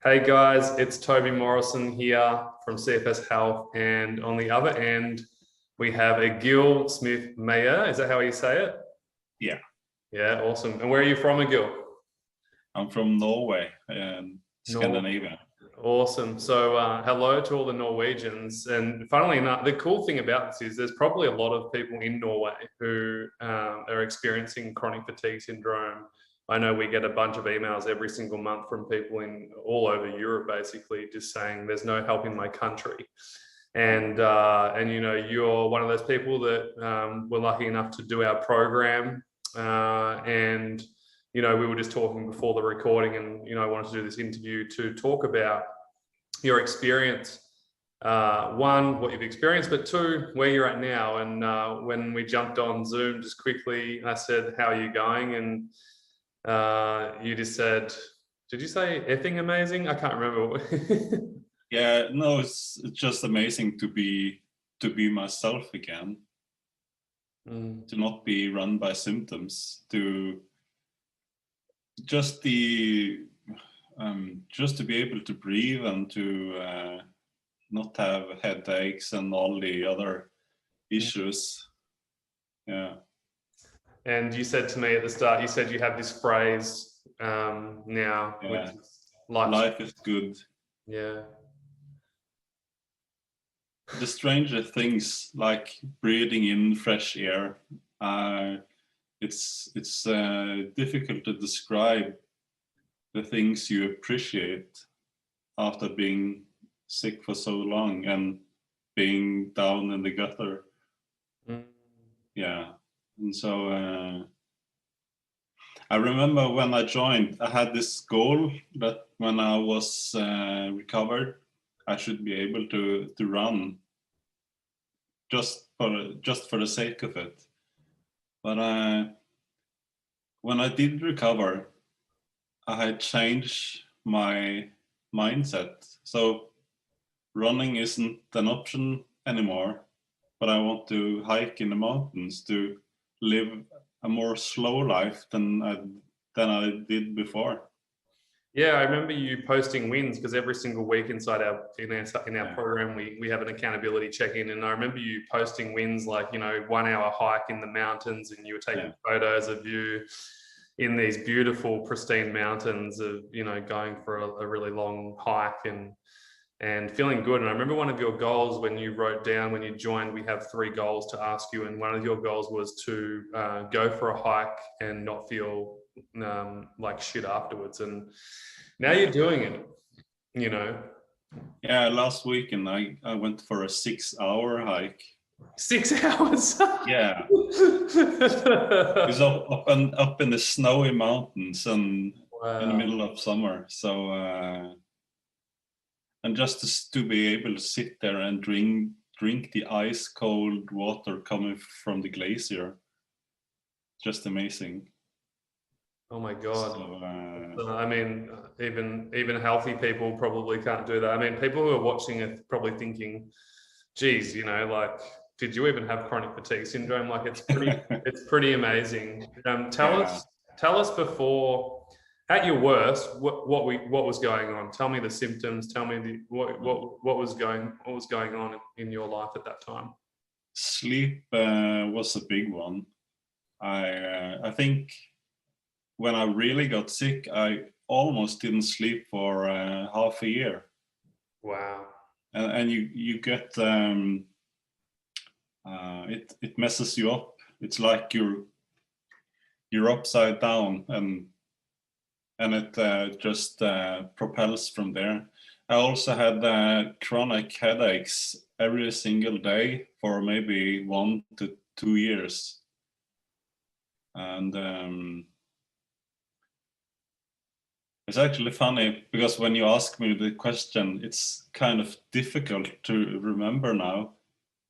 Hey guys, it's Toby Morrison here from CFS Health, and on the other end, we have Egil Smith Mayer. Is that how you say it? Yeah, Yeah, awesome. And where are you from, Egil? I'm from Norway and Scandinavia. Awesome. So hello to all the Norwegians. And funnily enough, the cool thing about this is there's probably a lot of people in Norway who are experiencing chronic fatigue syndrome. I know we get a bunch of emails every single month from people in all over Europe, basically just saying there's no help in my country. And you know, you're one of those people that were lucky enough to do our program. And you know, we were just talking before the recording, and you know, I wanted to do this interview to talk about your experience. One, what you've experienced, but two, where you're at now. And when we jumped on Zoom, just quickly, I said, "How are you going?" And you just said, "Did you say effing amazing?" I can't remember. Yeah, no, it's just amazing to be myself again, to not be run by symptoms, to just the just to be able to breathe and to not have headaches and all the other issues. Yeah. And you said to me at the start, you said you have this phrase now, Yeah. which is Life is good. Yeah. The stranger things like breathing in fresh air, it's difficult to describe the things you appreciate after being sick for so long and being down in the gutter. Yeah, and so I remember when I joined, I had this goal that when I was recovered, I should be able to run just for the sake of it. But when I did recover, I had changed my mindset. So running isn't an option anymore, but I want to hike in the mountains, to live a more slow life than I did before. Yeah, I remember you posting wins, because every single week inside our program we have an accountability check-in, and I remember you posting wins like, you know, 1 hour hike in the mountains, and you were taking photos of you in these beautiful pristine mountains of, you know, going for a really long hike and feeling good. And I remember one of your goals when you wrote down, when you joined, we have 3 goals to ask you, and one of your goals was to go for a hike and not feel like shit afterwards. And now you're doing it, you know. Yeah, last weekend I went for a 6-hour hike. 6 hours? Yeah. It's up in the snowy mountains and in the middle of summer. So and just to be able to sit there and drink the ice cold water coming from the glacier, just amazing. Oh my God. So, I mean, even healthy people probably can't do that. I mean, people who are watching are probably thinking, geez, you know, like, did you even have chronic fatigue syndrome? Like, it's pretty amazing. Tell us before, at your worst, what was going on? Tell me the symptoms. Tell me what was going on in your life at that time. Sleep was a big one. I think when I really got sick, I almost didn't sleep for half a year. Wow. And you get it messes you up. It's like you're upside down, and it just propels from there. I also had chronic headaches every single day for maybe 1 to 2 years. And it's actually funny, because when you ask me the question, it's kind of difficult to remember now,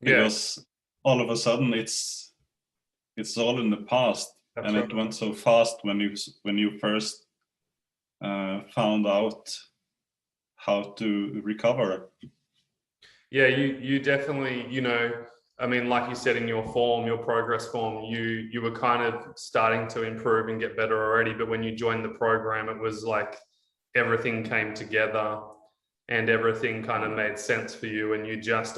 because all of a sudden it's all in the past. That's and right. It went so fast when you first found out how to recover. Yeah, you definitely, you know, I mean, like you said in your progress form, you were kind of starting to improve and get better already. But when you joined the program, it was like everything came together and everything kind of made sense for you, and you just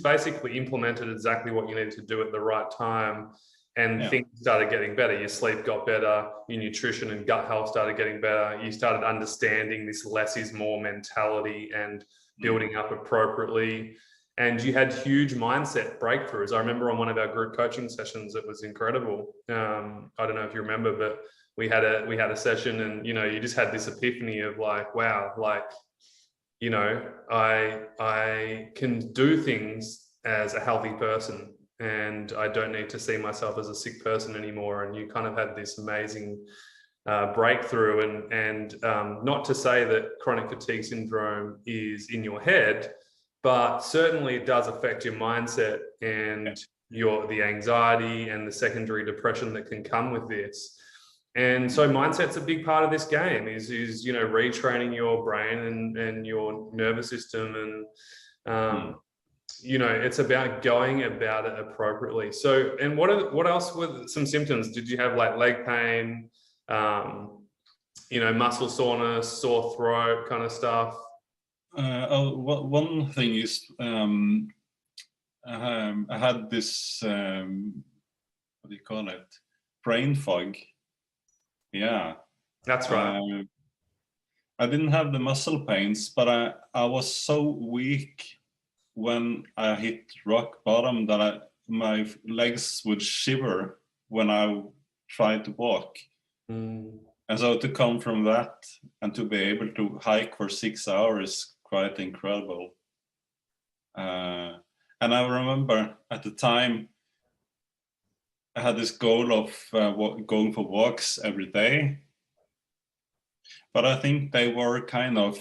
basically implemented exactly what you needed to do at the right time, and things started getting better. Your sleep got better, your nutrition and gut health started getting better. You started understanding this less is more mentality and building up appropriately. And you had huge mindset breakthroughs. I remember on one of our group coaching sessions, it was incredible. I don't know if you remember, but we had a session, and you just had this epiphany of like, wow, like, I can do things as a healthy person, and I don't need to see myself as a sick person anymore. And you kind of had this amazing breakthrough. And not to say that chronic fatigue syndrome is in your head, but certainly it does affect your mindset and the anxiety and the secondary depression that can come with this. And so mindset's a big part of this game, is retraining your brain and your nervous system. And it's about going about it appropriately. So, and what else were some symptoms? Did you have like leg pain, muscle soreness, sore throat kind of stuff? One thing is, I had this, what do you call it? Brain fog. Yeah. That's right. I didn't have the muscle pains, but I was so weak when I hit rock bottom that my legs would shiver when I tried to walk. And so to come from that and to be able to hike for 6 hours, quite incredible. And I remember at the time, I had this goal of going for walks every day. But I think they were kind of,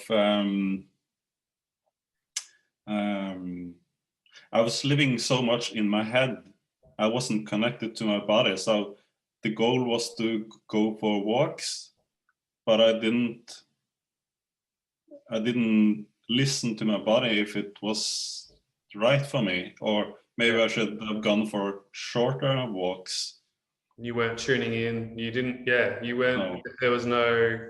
I was living so much in my head, I wasn't connected to my body. So the goal was to go for walks, but I didn't listen to my body if it was right for me, or maybe I should have gone for shorter walks. You weren't tuning in. You didn't. Yeah, you weren't. No. There was no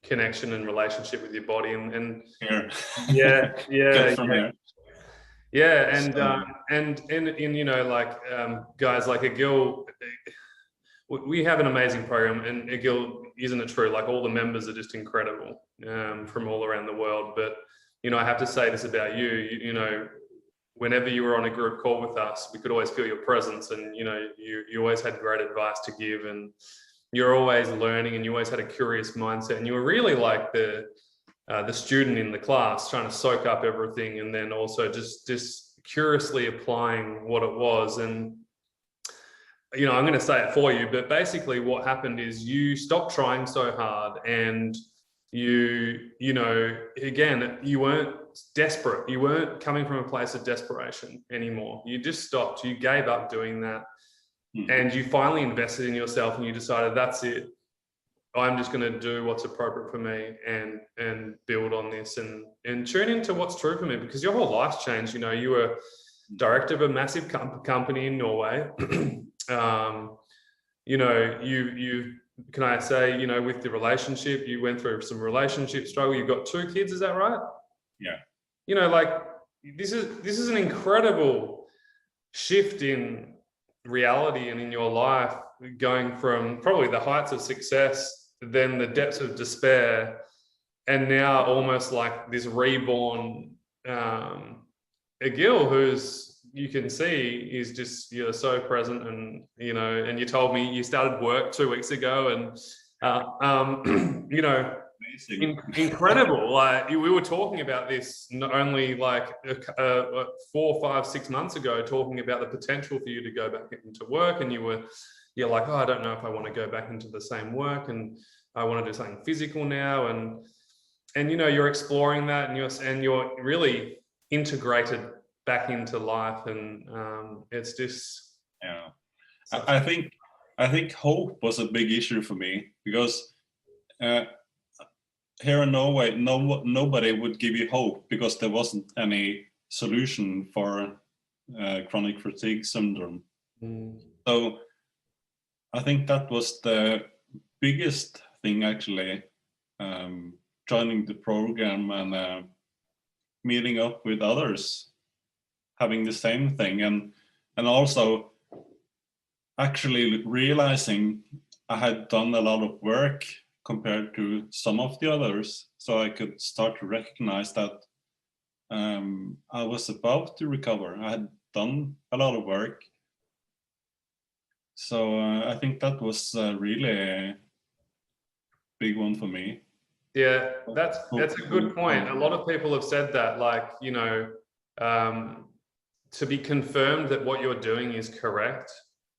connection and relationship with your body. And here. Yeah. Here. Yeah, and guys like Egil, we have an amazing program, and Egil, isn't it true? Like, all the members are just incredible from all around the world. But I have to say this about you. Whenever you were on a group call with us, we could always feel your presence, and you always had great advice to give, and you're always learning, and you always had a curious mindset, and you were really like the student in the class, trying to soak up everything, and then also just curiously applying what it was. And I'm going to say it for you, but basically what happened is you stopped trying so hard, and again, you weren't desperate. You weren't coming from a place of desperation anymore. You just stopped. You gave up doing that. And you finally invested in yourself, and you decided, that's it. I'm just going to do what's appropriate for me and build on this and tune into what's true for me, because your whole life's changed. You were director of a massive company in Norway. Can I say, with the relationship, you went through some relationship struggle. You've got 2 kids, is that right? Yeah. This is an incredible shift in reality and in your life, going from probably the heights of success, then the depths of despair, and now almost like this reborn Egil, who's, you can see, is just, you're so present. And and you told me you started work 2 weeks ago, and incredible. Like, we were talking about this not only like 4, 5, 6 months ago, talking about the potential for you to go back into work, and you're like, oh, I don't know if I want to go back into the same work, and I want to do something physical now, and you're exploring that, and you're really integrated back into life, and it's just, yeah. I think hope was a big issue for me, because here in Norway, nobody would give you hope, because there wasn't any solution for chronic fatigue syndrome. So I think that was the biggest thing, actually, joining the program and meeting up with others having the same thing, and also actually realizing I had done a lot of work compared to some of the others, so I could start to recognize that I was about to recover. I had done a lot of work. So I think that was really a big one for me. Yeah, that's a good point. A lot of people have said that, like, you know, to be confirmed that what you're doing is correct,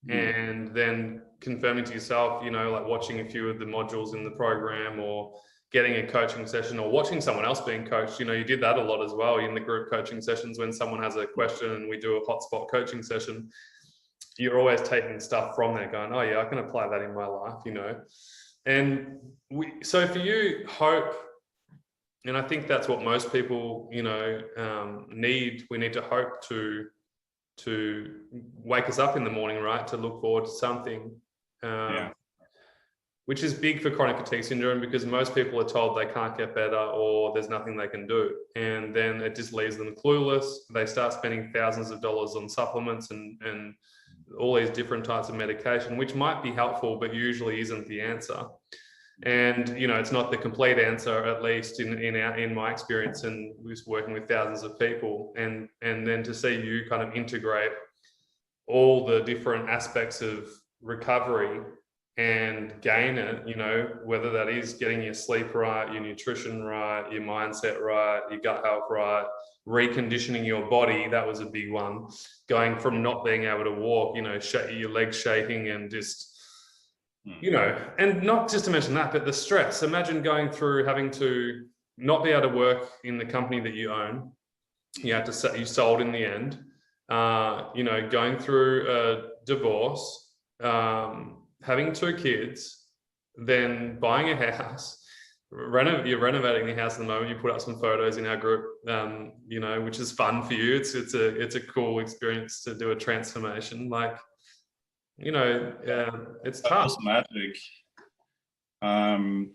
and then confirming to yourself, you know, like watching a few of the modules in the program, or getting a coaching session, or watching someone else being coached. You know, you did that a lot as well in the group coaching sessions. When someone has a question and we do a hotspot coaching session, you're always taking stuff from there going, oh yeah, I can apply that in my life, you know. And so for you, hope, and I think that's what most people, you know, need. We need to hope to wake us up in the morning, right? To look forward to something, which is big for chronic fatigue syndrome, because most people are told they can't get better or there's nothing they can do. And then it just leaves them clueless. They start spending thousands of dollars on supplements and all these different types of medication, which might be helpful, but usually isn't the answer. And, you know, it's not the complete answer, at least in my experience, and was working with thousands of people. And then to see you kind of integrate all the different aspects of recovery and gain it, you know, whether that is getting your sleep right, your nutrition right, your mindset right, your gut health right, reconditioning your body. That was a big one. Going from not being able to walk, you know, your legs shaking, and just, you know, and not just to mention that, but the stress. Imagine going through having to not be able to work in the company that you own. You had to, you sold in the end, you know, going through a divorce, having 2 kids, then buying a house, you're renovating the house at the moment. You put up some photos in our group, you know, which is fun for you. It's a cool experience to do a transformation. Like, you know, it's tough. That was magic. And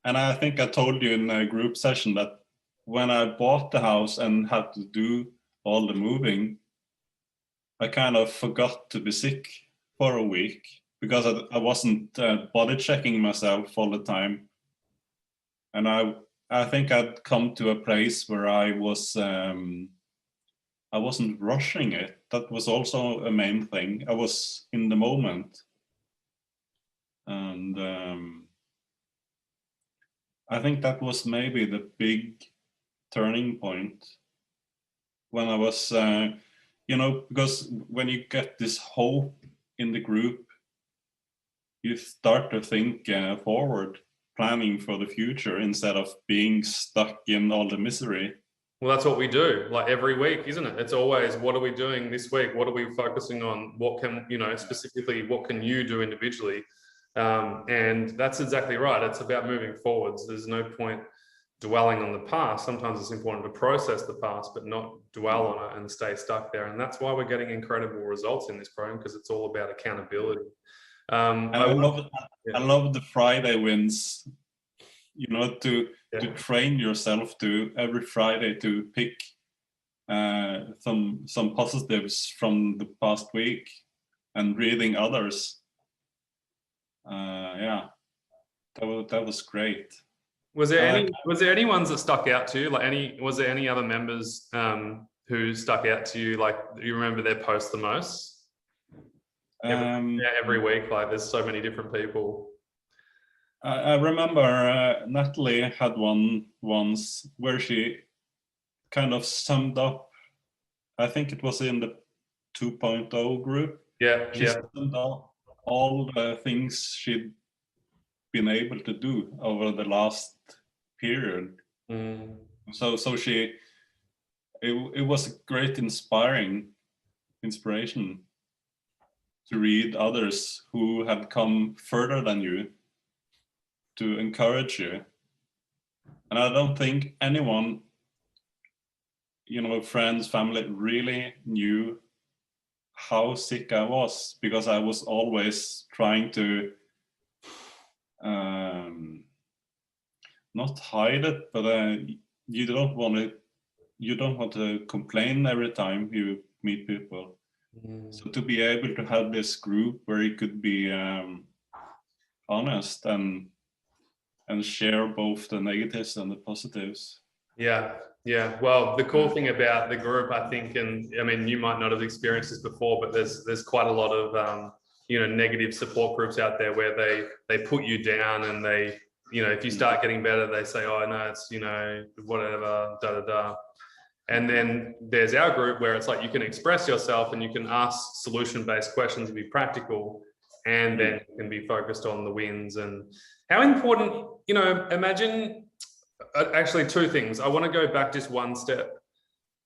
I think I told you in a group session that when I bought the house and had to do all the moving, I kind of forgot to be sick for a week, because I wasn't body checking myself all the time. And I think I'd come to a place where I wasn't rushing it. That was also a main thing. I was in the moment. And I think that was maybe the big turning point when I was, you know, because when you get this hope in the group, you start to think forward, planning for the future, instead of being stuck in all the misery. Well, that's what we do, like every week, isn't it? It's always, what are we doing this week? What are we focusing on? What can, you know, specifically, what can you do individually? And that's exactly right. It's about moving forwards. There's no point dwelling on the past. Sometimes it's important to process the past, but not dwell on it and stay stuck there. And that's why we're getting incredible results in this program, because it's all about accountability. I love the Friday wins, you know, to train yourself to every Friday to pick some positives from the past week and reading others. Yeah, that was great. Was there any ones that stuck out to you? Like was there any other members who stuck out to you? Like, you remember their post the most? Every week, like there's so many different people. I remember Natalie had one once where she kind of summed up, I think it was in the 2.0 group. She summed up all the things she'd been able to do over the last period. So it was a great inspiration to read others who had come further than you, to encourage you. And I don't think anyone, you know, friends, family, really knew how sick I was, because I was always trying to not hide it, but you don't want to complain every time you meet people. So to be able to have this group where you could be honest and share both the negatives and the positives. Yeah, yeah. Well, the cool thing about the group, I think, and I mean, you might not have experienced this before, but there's quite a lot of negative support groups out there where they put you down, and they, if you start getting better, they say, oh no, it's whatever, da da da. And then there's our group where it's like you can express yourself and you can ask solution-based questions and be practical, and then you can be focused on the wins. And how important, imagine, actually two things. I want to go back just one step.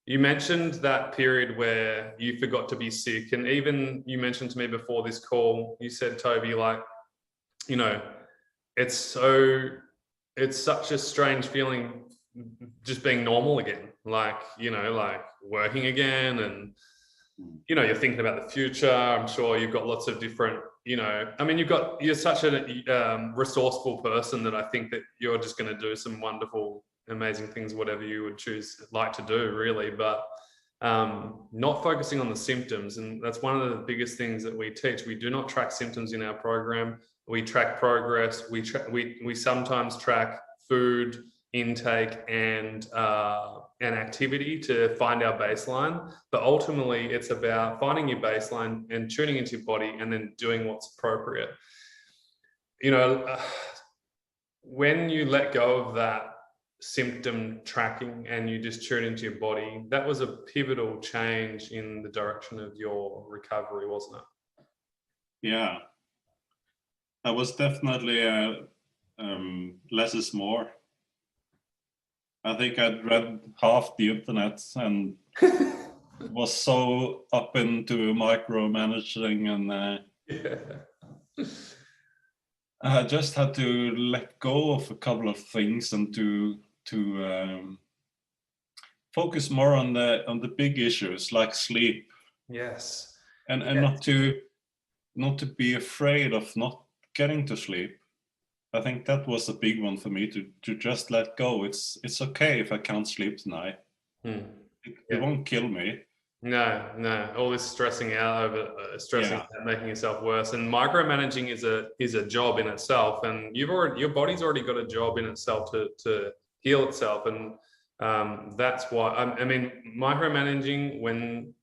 You mentioned that period where you forgot to be sick, and even you mentioned to me before this call, you said, Toby, like, it's such a strange feeling just being normal again, like working again, and you're thinking about the future. I'm sure you've got lots of different, you're such a resourceful person that I think that you're just going to do some wonderful, amazing things, whatever you would like to do, really. But not focusing on the symptoms, and that's one of the biggest things that we teach. We do not track symptoms in our program. We track progress. We sometimes track food intake and activity to find our baseline, but ultimately it's about finding your baseline and tuning into your body and then doing what's appropriate. When you let go of that symptom tracking and you just tune into your body, that was a pivotal change in the direction of your recovery, wasn't it? Yeah, I was definitely less is more. I think I'd read half the internet and was so up into micromanaging, and I just had to let go of a couple of things and to focus more on the big issues like sleep. Yes. And not to be afraid of not getting to sleep. I think that was a big one for me, to just let go. It's okay if I can't sleep tonight. It won't kill me. No. All this stressing out over out, making yourself worse, and micromanaging is a job in itself. And your body's already got a job in itself to heal itself, and that's why I mean micromanaging, when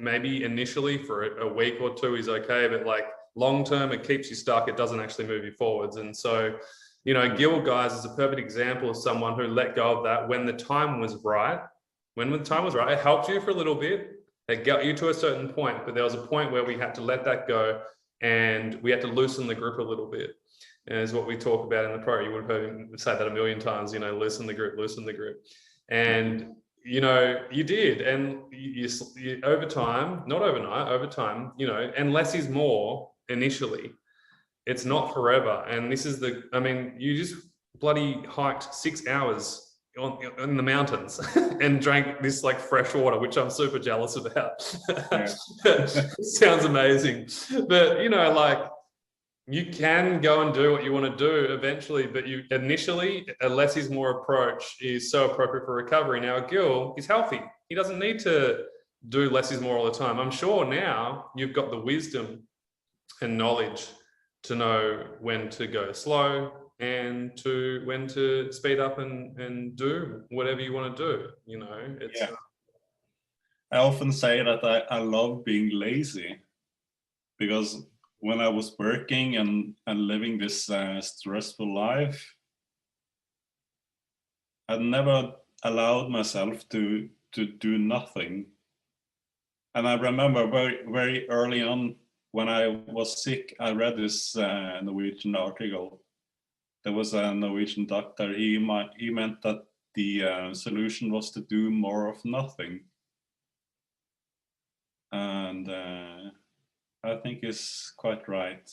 maybe initially for a week or two is okay, but like long term it keeps you stuck. It doesn't actually move you forwards. And so Gil, guys, is a perfect example of someone who let go of that when the time was right. When the time was right, it helped you for a little bit. It got you to a certain point, but there was a point where we had to let that go, and we had to loosen the grip a little bit. And is what we talk about in the pro. You would have heard him say that a million times, loosen the grip, loosen the grip. And, you did. And you over time, not overnight, over time, and less is more initially. It's not forever. And this is you just bloody hiked 6 hours in the mountains and drank this like fresh water, which I'm super jealous about. Sounds amazing. But you can go and do what you want to do eventually, but initially a less is more approach is so appropriate for recovery. Now Gil is healthy. He doesn't need to do less is more all the time. I'm sure now you've got the wisdom and knowledge to know when to go slow and when to speed up and do whatever you want to do. I often say that I love being lazy, because when I was working and living this stressful life, I never allowed myself to do nothing. And I remember very early on, when I was sick, I read this Norwegian article. There was a Norwegian doctor. He meant that the solution was to do more of nothing. And I think it's quite right.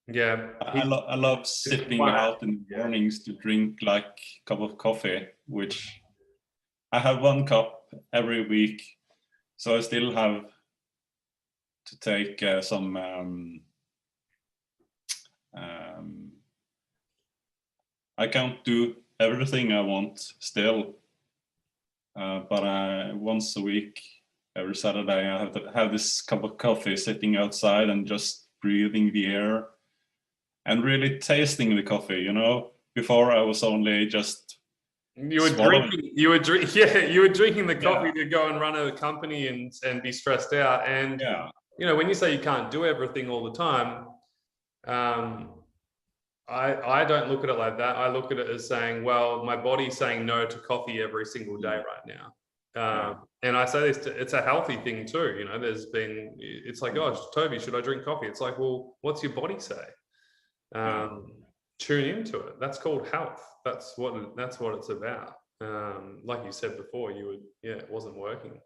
Yeah, I love sitting out in the mornings to drink like a cup of coffee, which I have 1 cup every week. So I still have to take some I can't do everything I want still, but once a week, every Saturday, I have to have this cup of coffee sitting outside and just breathing the air and really tasting the coffee. You know, before I was only just You were swallowing. drinking. You were drinking the coffee to go and run a company and be stressed out. And Yeah. you know, when you say you can't do everything all the time, I don't look at it like that. I look at it as saying, well, my body's saying no to coffee every single day right now. And I say this, it's a healthy thing too. You know, it's like, oh, Toby, should I drink coffee? It's like, well, what's your body say? Tune into it. That's called health. That's what it's about. Like you said before, it wasn't working.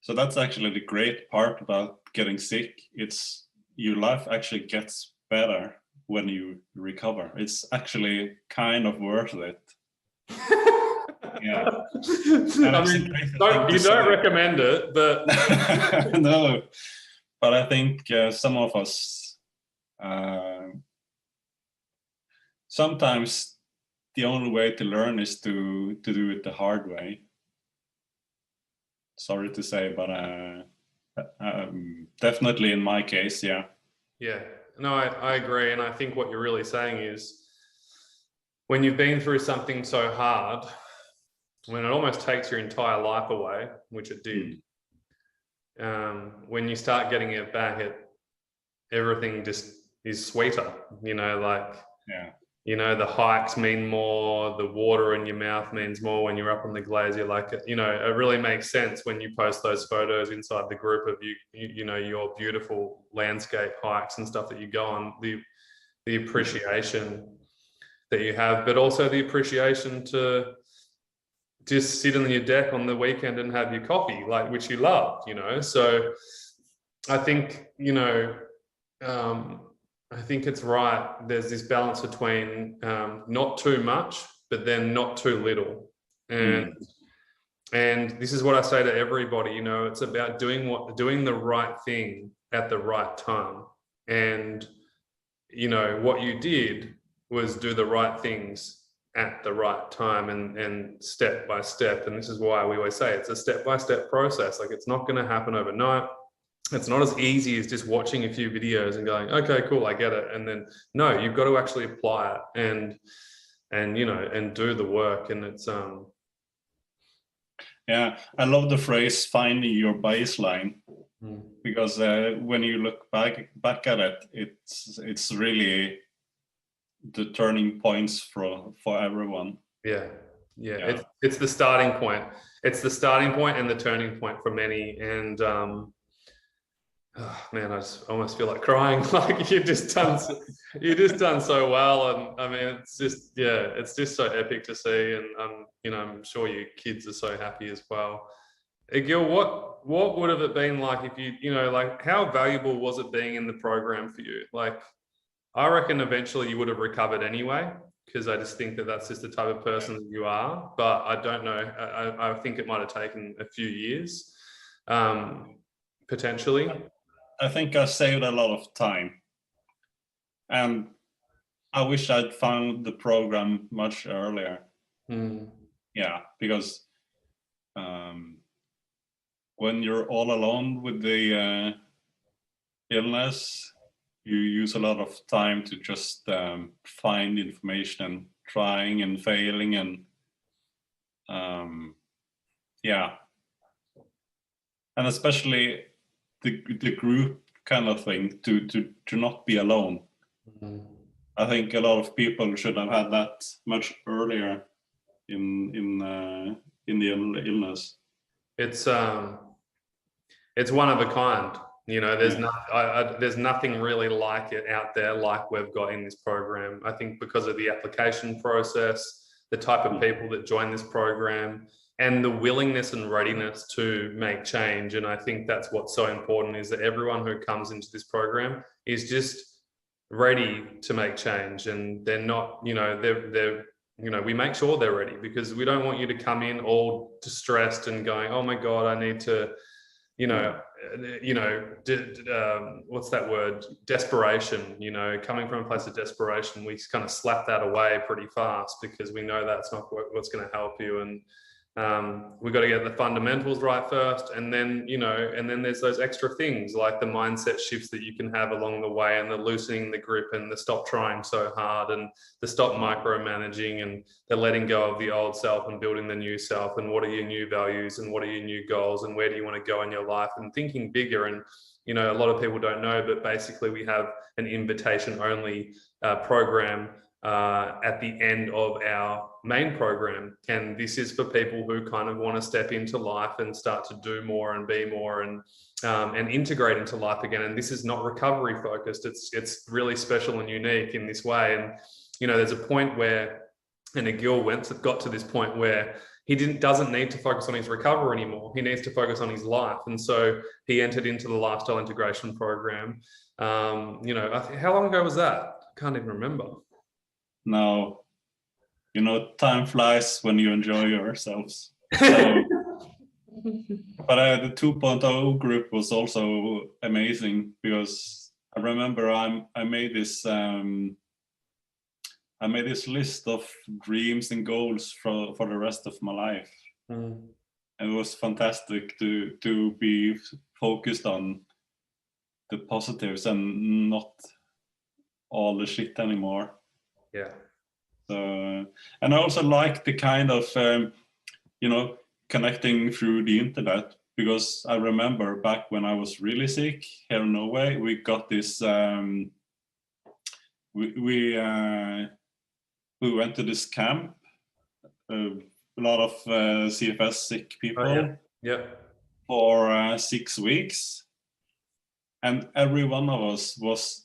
So that's actually the great part about getting sick. It's your life actually gets better when you recover. It's actually kind of worth it. Yeah. I mean, you don't recommend it, but no. But I think some of us sometimes the only way to learn is to do it the hard way. Sorry to say, but definitely in my case, yeah. Yeah, no, I agree. And I think what you're really saying is when you've been through something so hard, when it almost takes your entire life away, which it did, when you start getting it back, everything just is sweeter, you know, like, you know, the hikes mean more, the water in your mouth means more when you're up on the glacier. Like, you know, it really makes sense when you post those photos inside the group of you know, your beautiful landscape hikes and stuff that you go on, the appreciation that you have, but also the appreciation to just sit on your deck on the weekend and have your coffee, like, which you love, you know. So I think, you know, I think it's right. There's this balance between not too much, but then not too little. And this is what I say to everybody, you know, it's about doing the right thing at the right time. And, you know, what you did was do the right things at the right time and step by step. And this is why we always say it's a step-by-step process. Like, it's not going to happen overnight. It's not as easy as just watching a few videos and going, okay, cool, I get it. And then, no, you've got to actually apply it and you know, and do the work. And it's yeah, I love the phrase "finding your baseline," because when you look back at it, it's really the turning points for everyone. Yeah. It's the starting point. It's the starting point and the turning point for many. And oh, man, I just almost feel like crying. Like, you've just done so well. And I mean, it's just so epic to see. And you know, I'm sure your kids are so happy as well. Egil, what would have it been like if you know, like, how valuable was it being in the program for you? Like, I reckon eventually you would have recovered anyway, because I just think that that's just the type of person that you are. But I don't know. I think it might have taken a few years, potentially. I think I saved a lot of time, and I wish I'd found the program much earlier. Yeah, because when you're all alone with the illness, you use a lot of time to just find information and trying and failing and yeah, and especially the group kind of thing to not be alone. I think a lot of people should have had that much earlier in the illness. It's one of a kind. You know, there's nothing really like it out there like we've got in this program. I think because of the application process, the type of people that join this program, and the willingness and readiness to make change. And I think that's what's so important, is that everyone who comes into this program is just ready to make change. And they're not, you know, they're you know, we make sure they're ready, because we don't want you to come in all distressed and going, oh my God, I need to, you know, you know, what's that word? Desperation, you know, coming from a place of desperation, we kind of slap that away pretty fast because we know that's not what's going to help you. And we've got to get the fundamentals right first. And then, you know, and then there's those extra things like the mindset shifts that you can have along the way, and the loosening the grip, and the stop trying so hard, and the stop micromanaging, and the letting go of the old self and building the new self. And what are your new values, and what are your new goals, and where do you want to go in your life, and thinking bigger. And, you know, a lot of people don't know, but basically we have an invitation only program at the end of our main program, and this is for people who kind of want to step into life and start to do more and be more, and integrate into life again. And this is not recovery focused. It's really special and unique in this way. And, you know, there's a point where, and Egil got to this point where he doesn't need to focus on his recovery anymore. He needs to focus on his life. And so he entered into the lifestyle integration program. You know, how long ago was that? I can't even remember. No, you know, time flies when you enjoy yourselves. So, but the 2.0 group was also amazing, because I remember I made this list of dreams and goals for the rest of my life. And it was fantastic to be focused on the positives and not all the shit anymore. Yeah. So, and I also like the kind of, you know, connecting through the internet, because I remember back when I was really sick here in Norway, we got this, we went to this camp, a lot of CFS sick people. Oh, yeah. For 6 weeks. And every one of us was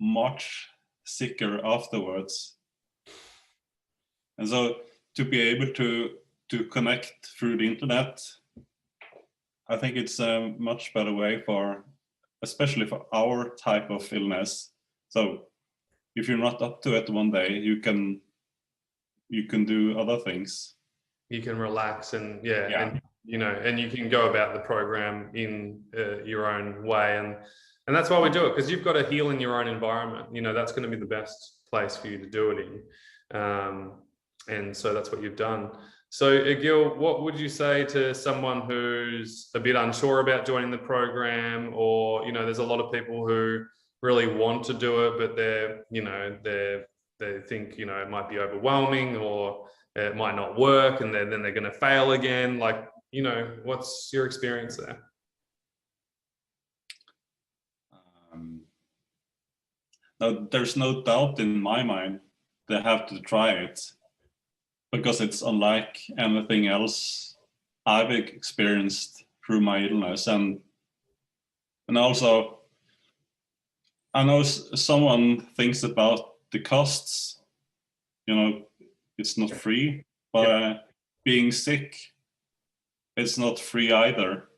much sicker afterwards. And so to be able to connect through the internet, I think it's a much better way especially for our type of illness. So if you're not up to it one day, you can do other things. You can relax and and, you know, and you can go about the program in your own way. And that's why we do it, because you've got to heal in your own environment. You know, that's going to be the best place for you to do it in. And so that's what you've done. So Egil, what would you say to someone who's a bit unsure about joining the program, or, you know, there's a lot of people who really want to do it, but they think, you know, it might be overwhelming, or it might not work, and then they're going to fail again. Like, you know, what's your experience there? Now, there's no doubt in my mind they have to try it, because it's unlike anything else I've experienced through my illness. And also, I know someone thinks about the costs. You know, it's not free, but being sick, it's not free either.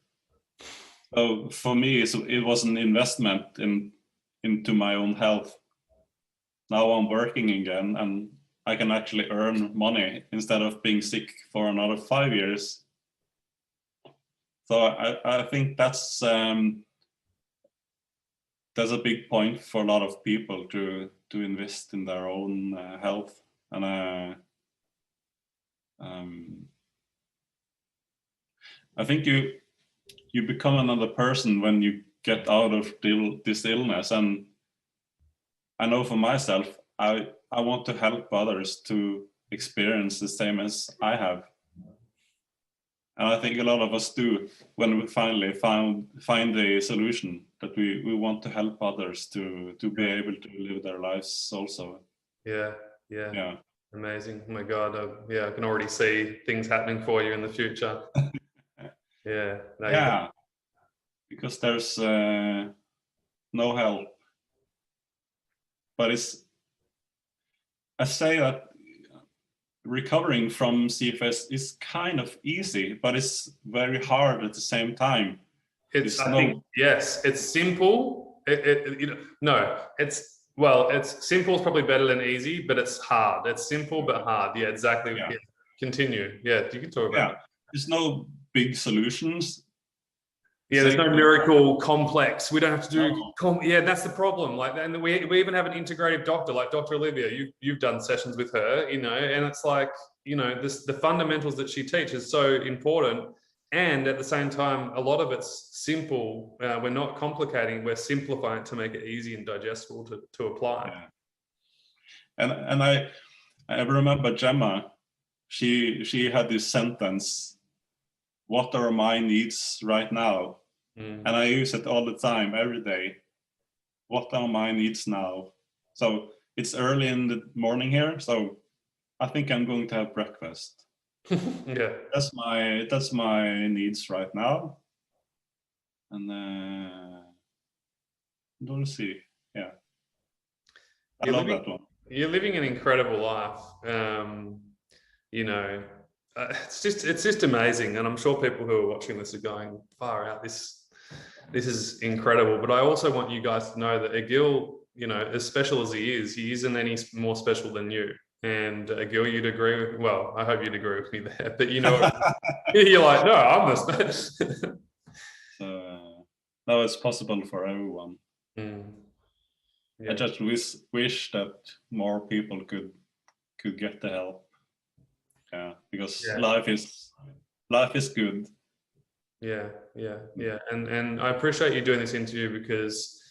So for me, it was an investment into my own health. Now I'm working again, and I can actually earn money instead of being sick for another 5 years. So I think that's a big point for a lot of people to invest in their own health. And I think you become another person when you get out of this illness. And I know for myself, I want to help others to experience the same as I have. And I think a lot of us do, when we finally find the solution, that we want to help others to be able to live their lives also. Yeah. Amazing. Oh my God. I can already see things happening for you in the future. Because there's no help. But I say that recovering from CFS is kind of easy, but it's very hard at the same time. It's simple. It's simple is probably better than easy, but it's hard. It's simple but hard. Yeah, exactly. Yeah. Continue. Yeah, you can talk about it. There's no big solutions. Yeah, there's no miracle complex. We don't have to do. No. Yeah, that's the problem. Like, and we even have an integrative doctor, like Dr. Olivia. You've done sessions with her, you know, and it's like, you know, the fundamentals that she teaches is so important, and at the same time, a lot of it's simple. We're not complicating. We're simplifying it to make it easy and digestible to apply. Yeah. And I remember Gemma. She had this sentence, "What are my needs right now?" And I use it all the time, every day. What are my needs now? So it's early in the morning here, so I think I'm going to have breakfast. Yeah, that's my needs right now. And we'll see. Yeah, I love that one. You're living an incredible life. You know, it's just amazing, and I'm sure people who are watching this are going, far out. This is incredible. But I also want you guys to know that Egil, you know, as special as he isn't any more special than you. And Egil, you'd agree with. Well, I hope you'd agree with me there. But you know, you're like, no, I'm the special. So now it's possible for everyone. Yeah. I just wish that more people could get the help. Yeah, because life is good. Yeah. And I appreciate you doing this interview, because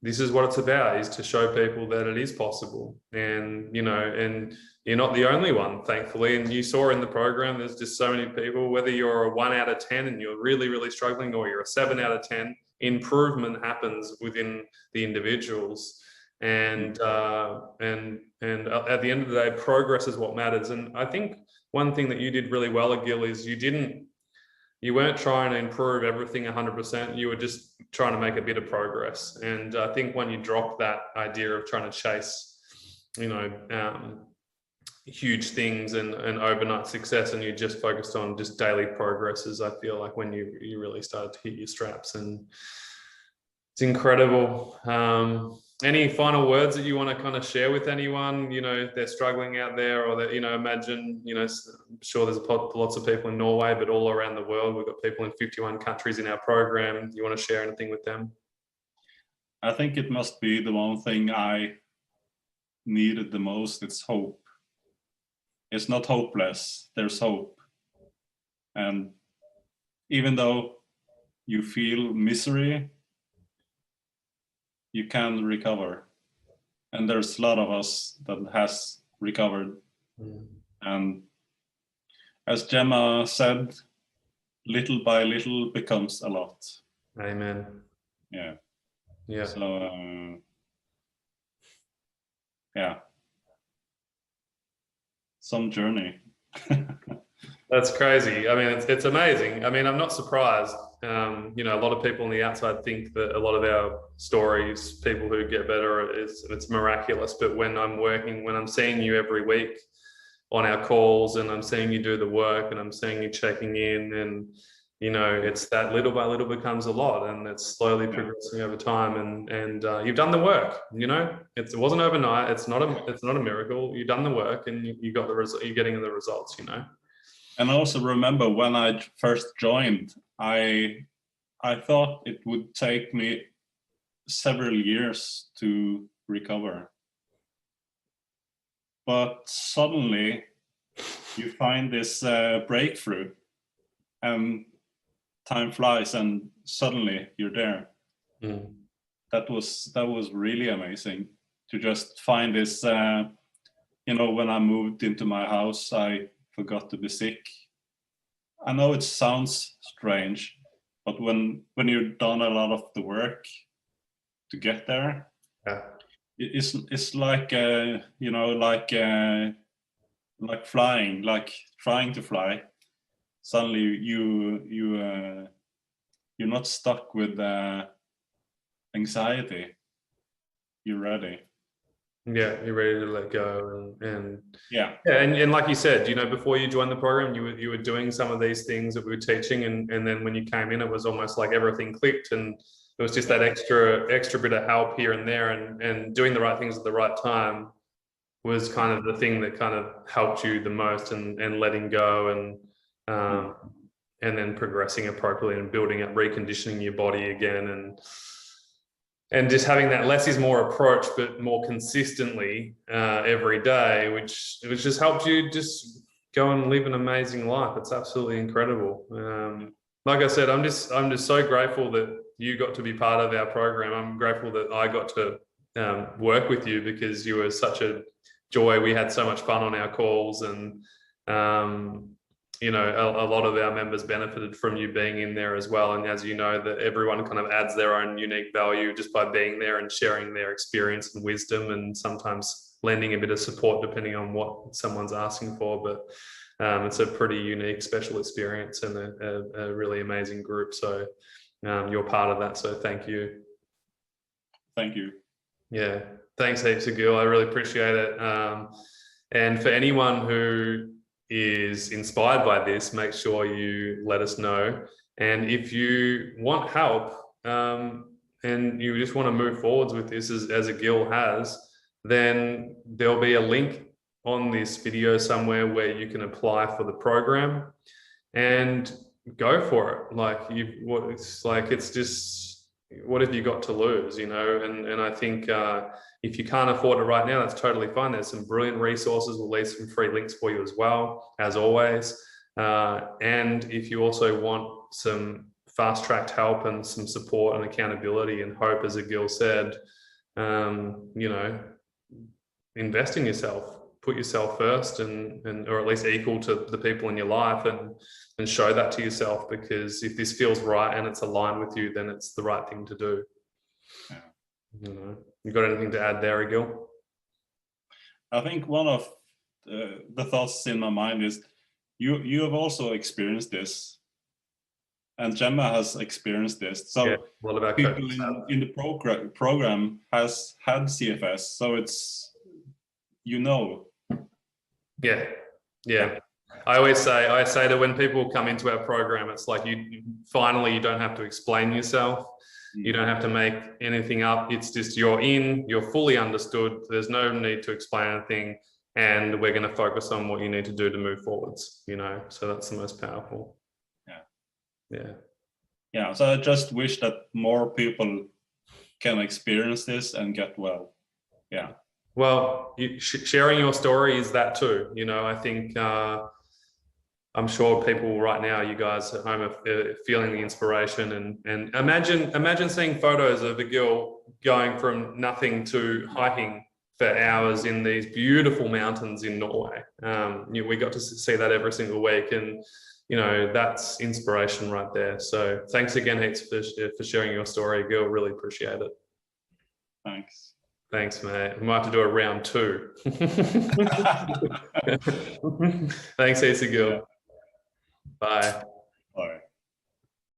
this is what it's about, is to show people that it is possible. And, you know, and you're not the only one, thankfully. And you saw in the program, there's just so many people, whether you're a 1 out of 10 and you're really, really struggling, or you're a 7 out of 10, improvement happens within the individuals. And at the end of the day, progress is what matters. And I think one thing that you did really well, Egil, is you weren't trying to improve everything 100%. You were just trying to make a bit of progress. And I think when you drop that idea of trying to chase, you know, huge things and overnight success, and you just focused on just daily progresses, I feel like when you really started to hit your straps. And it's incredible. Any final words that you want to kind of share with anyone, you know, they're struggling out there, or that, you know, imagine, you know, I'm sure there's lots of people in Norway, but all around the world, we've got people in 51 countries in our program. You want to share anything with them? I think it must be the one thing I needed the most. It's hope. It's not hopeless. There's hope. And even though you feel misery, you can recover. And there's a lot of us that has recovered. And as Gemma said, little by little becomes a lot. Amen. Yeah. Yeah. So, yeah. Some journey. That's crazy. I mean, it's amazing. I mean, I'm not surprised. You know, a lot of people on the outside think that a lot of our stories, people who get better, it's miraculous. But when I'm seeing you every week on our calls, and I'm seeing you do the work, and I'm seeing you checking in, and, you know, it's that little by little becomes a lot, and it's slowly progressing over time. And you've done the work. You know, it wasn't overnight. It's not a miracle. You've done the work, and you got the result. You're getting the results. You know. And I also remember when I first joined, I thought it would take me several years to recover. But suddenly you find this breakthrough, and time flies, and suddenly you're there. That was really amazing to just find this. You know, when I moved into my house, I forgot to be sick. I know it sounds strange, but when you've done a lot of the work to get there, it's like you know, like flying, like trying to fly. Suddenly you're not stuck with anxiety. You're ready. Yeah, you're ready to let go, and and like you said, you know, before you joined the program, you were doing some of these things that we were teaching, and then when you came in, it was almost like everything clicked, and it was just that extra bit of help here and there, and doing the right things at the right time was kind of the thing that kind of helped you the most, and letting go, then progressing appropriately and building up, reconditioning your body again, and just having that less is more approach, but more consistently every day, which just helps you just go and live an amazing life. It's absolutely incredible. Like I said, I'm just so grateful that you got to be part of our program. I'm grateful that I got to work with you, because you were such a joy. We had so much fun on our calls, and you know, a lot of our members benefited from you being in there as well. And as you know, that everyone kind of adds their own unique value just by being there and sharing their experience and wisdom, and sometimes lending a bit of support depending on what someone's asking for. But it's a pretty unique, special experience, and a really amazing group. So you're part of that. So thank you. Thank you. Yeah, thanks heaps, Egil. I really appreciate it. And for anyone who is inspired by this, make sure you let us know. And if you want help and you just want to move forwards with this as Egil has, then there'll be a link on this video somewhere where you can apply for the program and go for it. Like it's just, what have you got to lose, you know? And I think if you can't afford it right now, that's totally fine. There's some brilliant resources. We'll leave some free links for you as well, as always. And if you also want some fast-tracked help and some support and accountability and hope, as Egil said, you know, invest in yourself, put yourself first, and or at least equal to the people in your life, and show that to yourself, because if this feels right and it's aligned with you, then it's the right thing to do. Yeah. You know, you got anything to add there, Egil? I think one of the thoughts in my mind is you have also experienced this, and Gemma has experienced this. So yeah, a lot of our people in the program has had CFS, so it's, you know. Yeah, yeah. I say that when people come into our program, it's like you don't have to explain yourself. You don't have to make anything up. It's just you're fully understood. There's no need to explain anything, and we're going to focus on what you need to do to move forwards, you know. So that's the most powerful. Yeah. So I just wish that more people can experience this and get well. Yeah. Well, sharing your story is that too. You know, I think I'm sure people right now, you guys at home, are feeling the inspiration, and imagine seeing photos of Egil going from nothing to hiking for hours in these beautiful mountains in Norway. We got to see that every single week, and you know, that's inspiration right there. So thanks again, heaps, for sharing your story, Egil. Really appreciate it. Thanks. Thanks, mate. We might have to do a round 2. Thanks, Egil. Yeah. Bye.